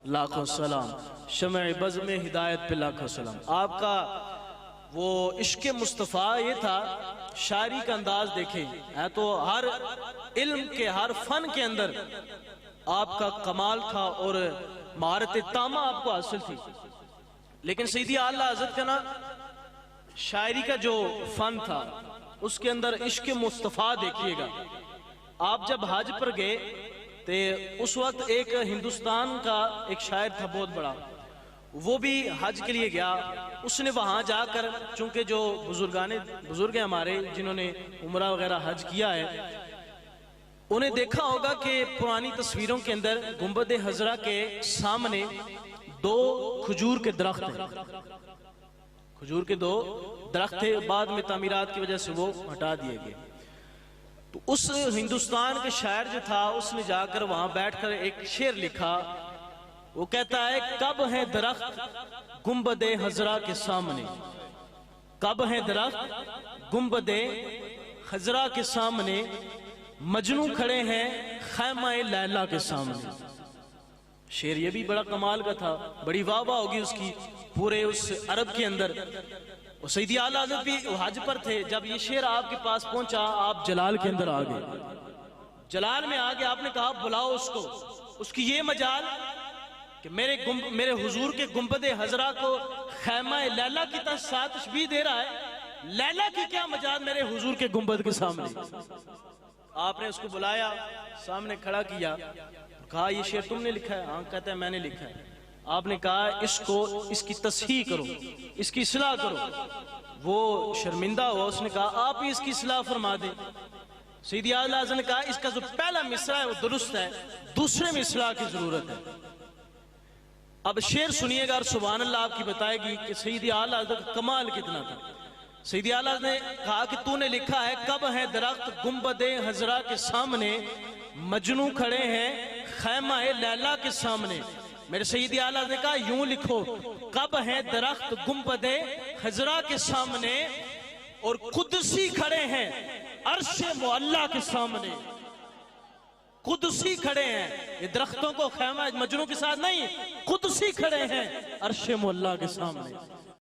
लाखों सलाम। शमअ बज़ में हिदायत पे लाखों सलाम। आपका वो इश्क मुस्तफ़ा ये था, शायरी का अंदाज देखें है तो हर इल्म के हर फन के अंदर आपका कमाल था और महारत तामा आपको हासिल थी। लेकिन सैयदी आला हज़रत का ना शायरी का जो फन था उसके अंदर इश्क मुस्तफ़ा देखिएगा। आप जब हज पर गए तो उस वक्त एक हिंदुस्तान का एक शायर था बहुत बड़ा, वो भी हज के लिए गया। उसने वहां जाकर, चूंकि जो बुजुर्ग हैं हमारे जिन्होंने उम्रा वगैरह हज किया है, उन्हें देखा होगा कि पुरानी तस्वीरों के अंदर गुंबद हजरा के सामने दो खजूर के दरख्त हैं। खजूर के दो दरख्त थे, बाद में तामीरात की वजह से वो हटा दिए गए। तो उस हिंदुस्तान के शायर जो था उसने जाकर वहां बैठकर एक शेर लिखा। वो कहता है, कब है दरख्त गुंबदे हजरा के सामने, कब है दरख्त गुंबदे हजरा के सामने, मजनू खड़े हैं खैमाए लैला के सामने। शेर ये भी बड़ा कमाल का था, बड़ी वाह वाह होगी उसकी पूरे उस अरब के अंदर। और सैयदी आला हज़रत भी हज पर थे, जब ये शेर आपके पास पहुंचा आप जलाल के अंदर आ गए। जलाल में आ गए, आपने कहा बुलाओ उसको। उसकी ये मजाल कि मेरे हुजूर के गुंबदे हजरा को खैमा लैला की तशबीह दे रहा है। लैला की क्या मजाल मेरे हुजूर के गुंबद के सामने। आपने उसको बुलाया, सामने खड़ा किया, कहा ये शेर तुमने लिखा है? हाँ। कहता है मैंने लिखा है। आपने कहा इसकी तस्हीह करो, इसकी इस्लाह करो। वो शर्मिंदा हुआ, उसने कहा आप ही इसकी इस्लाह फरमा दें। सैयदी आला हज़रत ने कहा इसका जो पहला मिसरा है वो दुरुस्त है, दूसरे में इस्लाह की जरूरत है। अब शेर सुनिएगा और सुभान अल्लाह आपकी बताएगी कि सैयदी आला हज़रत का कमाल कितना था। सैयदी आला ने कहा कि तूने लिखा है, कब है दरख्त गुंबदे हजरा के सामने, मजनू खड़े हैं खैमा लैला के सामने। मेरे सैयदी आला ने कहा यूं लिखो, कब है दरख्त गुंबदे हजरा के सामने और कुदसी खड़े हैं अर्शे मुअल्ला के सामने। कुदसी खड़े हैं, ये दरख्तों को खैमा मजनू के साथ नहीं, कुदसी खड़े हैं अर्शे मुअल्ला के सामने।